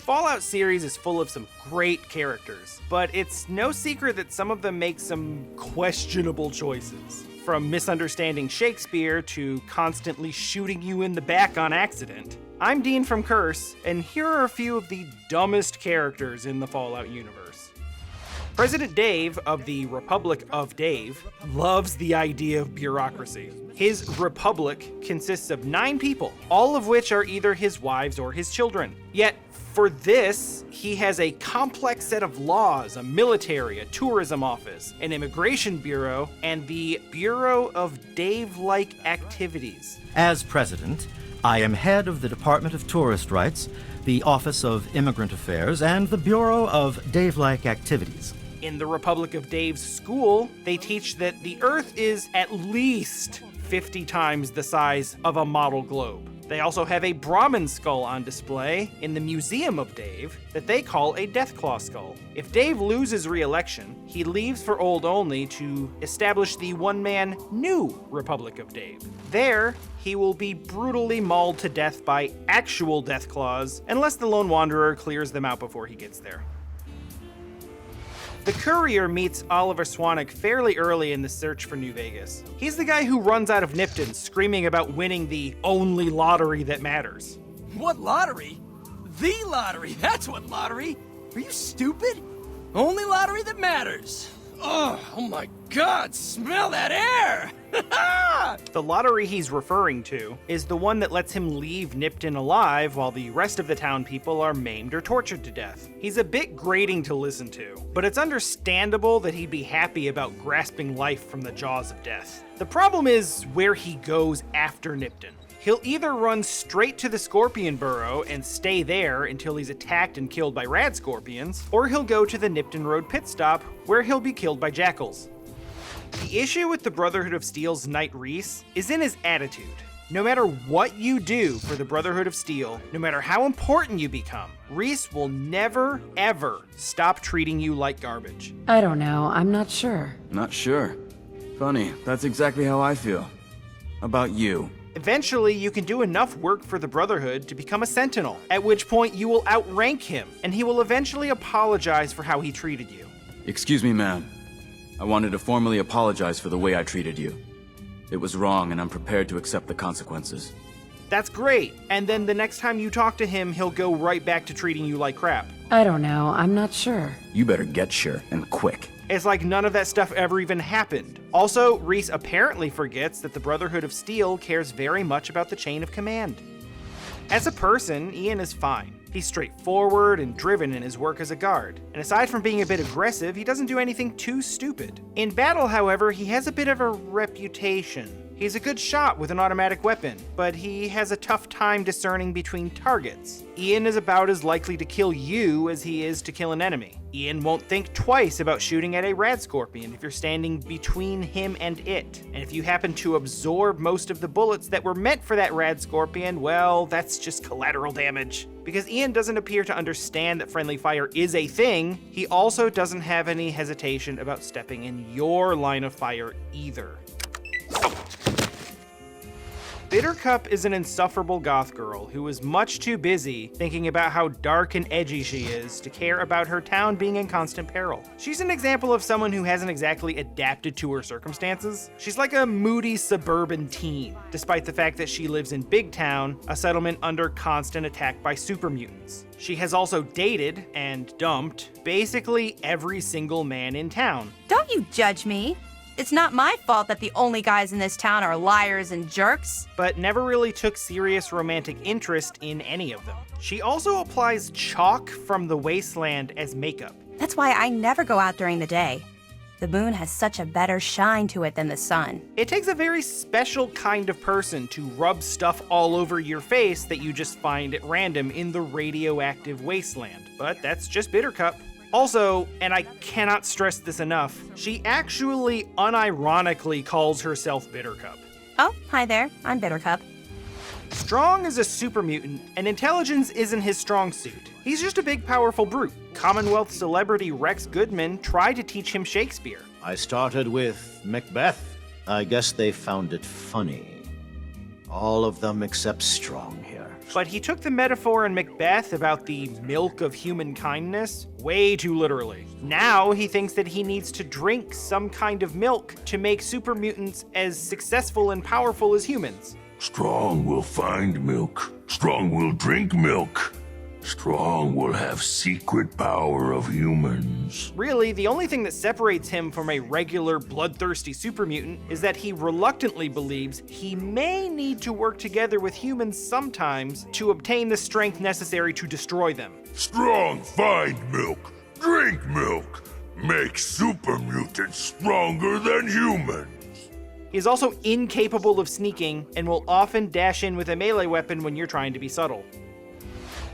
Fallout series is full of some great characters, but it's no secret that some of them make some questionable choices. From misunderstanding Shakespeare to constantly shooting you in the back on accident. I'm Dean from Curse, and here are a few of the dumbest characters in the Fallout universe. President Dave of the Republic of Dave loves the idea of bureaucracy. His republic consists of 9 people, all of which are either his wives or his children. Yet, for this, he has a complex set of laws, a military, a tourism office, an immigration bureau, and the Bureau of Dave-like Activities. As president, I am head of the Department of Tourist Rights, the Office of Immigrant Affairs, and the Bureau of Dave-like Activities. In the Republic of Dave's school, they teach that the Earth is at least 50 times the size of a model globe. They also have a Brahmin skull on display in the Museum of Dave that they call a Deathclaw skull. If Dave loses re-election, he leaves for Old Only to establish the one-man new Republic of Dave. There, he will be brutally mauled to death by actual Deathclaws, unless the Lone Wanderer clears them out before he gets there. The Courier meets Oliver Swanick fairly early in the search for New Vegas. He's the guy who runs out of Nipton screaming about winning the only lottery that matters. What lottery? The lottery, that's what lottery! Are you stupid? Only lottery that matters. Oh my god, smell that air! The lottery he's referring to is the one that lets him leave Nipton alive while the rest of the town people are maimed or tortured to death. He's a bit grating to listen to, but it's understandable that he'd be happy about grasping life from the jaws of death. The problem is where he goes after Nipton. He'll either run straight to the Scorpion Burrow and stay there until he's attacked and killed by rad scorpions, or he'll go to the Nipton Road pit stop where he'll be killed by jackals. The issue with the Brotherhood of Steel's Knight Rhys is in his attitude. No matter what you do for the Brotherhood of Steel, no matter how important you become, Rhys will never, ever stop treating you like garbage. I don't know, I'm not sure. Not sure. Funny, that's exactly how I feel. About you. Eventually, you can do enough work for the Brotherhood to become a Sentinel, at which point you will outrank him, and he will eventually apologize for how he treated you. Excuse me, ma'am. I wanted to formally apologize for the way I treated you. It was wrong, and I'm prepared to accept the consequences. That's great, and then the next time you talk to him, he'll go right back to treating you like crap. I don't know, I'm not sure. You better get sure, and quick. It's like none of that stuff ever even happened. Also, Rhys apparently forgets that the Brotherhood of Steel cares very much about the chain of command. As a person, Ian is fine. He's straightforward and driven in his work as a guard, and aside from being a bit aggressive, he doesn't do anything too stupid. In battle, however, he has a bit of a reputation. He's a good shot with an automatic weapon, but he has a tough time discerning between targets. Ian is about as likely to kill you as he is to kill an enemy. Ian won't think twice about shooting at a rad scorpion if you're standing between him and it. And if you happen to absorb most of the bullets that were meant for that rad scorpion, well, that's just collateral damage. Because Ian doesn't appear to understand that friendly fire is a thing, he also doesn't have any hesitation about stepping in your line of fire either. Bittercup is an insufferable goth girl who is much too busy thinking about how dark and edgy she is to care about her town being in constant peril. She's an example of someone who hasn't exactly adapted to her circumstances. She's like a moody suburban teen, despite the fact that she lives in Big Town, a settlement under constant attack by super mutants. She has also dated and dumped basically every single man in town. Don't you judge me. It's not my fault that the only guys in this town are liars and jerks. But never really took serious romantic interest in any of them. She also applies chalk from the wasteland as makeup. That's why I never go out during the day. The moon has such a better shine to it than the sun. It takes a very special kind of person to rub stuff all over your face that you just find at random in the radioactive wasteland. But that's just Bittercup. Also, and I cannot stress this enough, she actually unironically calls herself Bittercup. Oh, hi there, I'm Bittercup. Strong is a super mutant, and intelligence isn't his strong suit. He's just a big, powerful brute. Commonwealth celebrity Rex Goodman tried to teach him Shakespeare. I started with Macbeth. I guess they found it funny. All of them except Strong here. But he took the metaphor in Macbeth about the milk of human kindness way too literally. Now he thinks that he needs to drink some kind of milk to make super mutants as successful and powerful as humans. Strong will find milk. Strong will drink milk. Strong will have secret power of humans. Really, the only thing that separates him from a regular bloodthirsty super mutant is that he reluctantly believes he may need to work together with humans sometimes to obtain the strength necessary to destroy them. Strong find milk. Drink milk. Make super mutants stronger than humans. He is also incapable of sneaking and will often dash in with a melee weapon when you're trying to be subtle.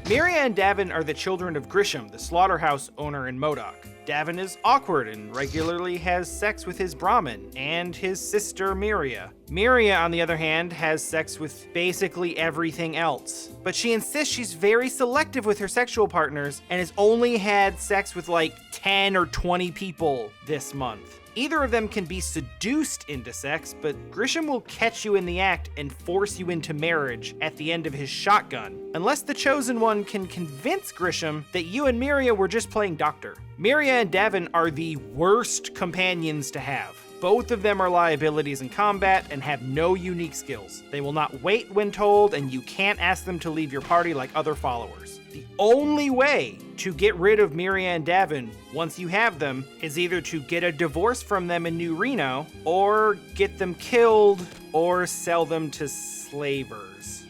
Miria and Davin are the children of Grisham, the slaughterhouse owner in Modoc. Davin is awkward and regularly has sex with his Brahmin and his sister Miria. Miria, on the other hand, has sex with basically everything else. But she insists she's very selective with her sexual partners and has only had sex with like 10 or 20 people this month. Either of them can be seduced into sex, but Grisham will catch you in the act and force you into marriage at the end of his shotgun, unless the chosen one can convince Grisham that you and Miria were just playing doctor. Miria and Davin are the worst companions to have. Both of them are liabilities in combat and have no unique skills. They will not wait when told, and you can't ask them to leave your party like other followers. The only way to get rid of Miria and Davin once you have them is either to get a divorce from them in New Reno, or get them killed, or sell them to slavers.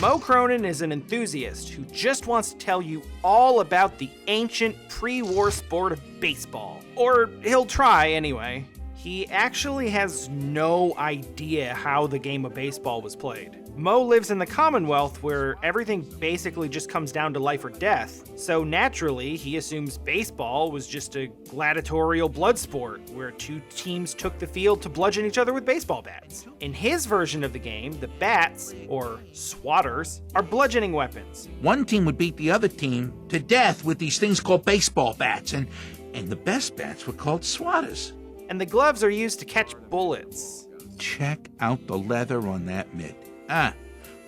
Moe Cronin is an enthusiast who just wants to tell you all about the ancient pre-war sport of baseball. Or he'll try anyway. He actually has no idea how the game of baseball was played. Moe lives in the Commonwealth where everything basically just comes down to life or death, so naturally he assumes baseball was just a gladiatorial blood sport where two teams took the field to bludgeon each other with baseball bats. In his version of the game, the bats, or swatters, are bludgeoning weapons. One team would beat the other team to death with these things called baseball bats, and the best bats were called swatters. And the gloves are used to catch bullets. Check out the leather on that mitt.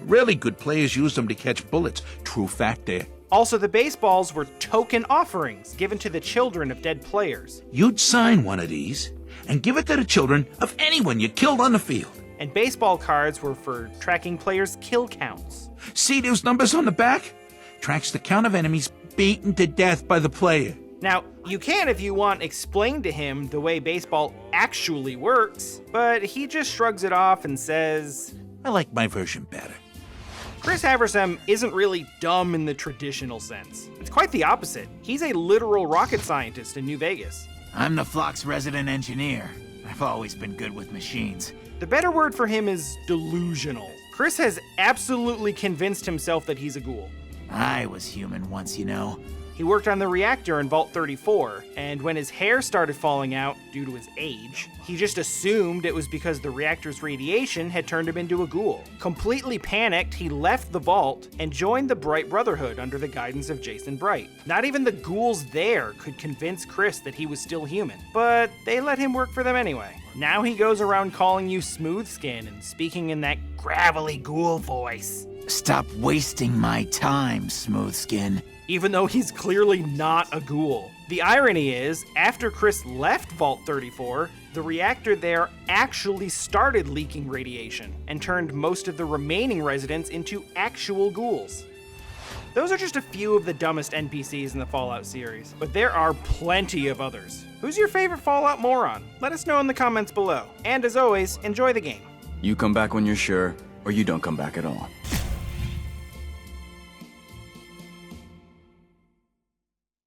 Really good players used them to catch bullets. True fact there. Also, the baseballs were token offerings given to the children of dead players. You'd sign one of these and give it to the children of anyone you killed on the field. And baseball cards were for tracking players' kill counts. See those numbers on the back? Tracks the count of enemies beaten to death by the player. Now, you can, if you want, explain to him the way baseball actually works, but he just shrugs it off and says, I like my version better. Chris Haversam isn't really dumb in the traditional sense. It's quite the opposite. He's a literal rocket scientist in New Vegas. I'm the flock's resident engineer. I've always been good with machines. The better word for him is delusional. Chris has absolutely convinced himself that he's a ghoul. I was human once, you know. He worked on the reactor in Vault 34, and when his hair started falling out due to his age, he just assumed it was because the reactor's radiation had turned him into a ghoul. Completely panicked, he left the vault and joined the Bright Brotherhood under the guidance of Jason Bright. Not even the ghouls there could convince Chris that he was still human, but they let him work for them anyway. Now he goes around calling you Smooth Skin and speaking in that gravelly ghoul voice. Stop wasting my time, Smooth Skin. Even though he's clearly not a ghoul. The irony is, after Chris left Vault 34, the reactor there actually started leaking radiation and turned most of the remaining residents into actual ghouls. Those are just a few of the dumbest NPCs in the Fallout series, but there are plenty of others. Who's your favorite Fallout moron? Let us know in the comments below. And as always, enjoy the game. You come back when you're sure, or you don't come back at all.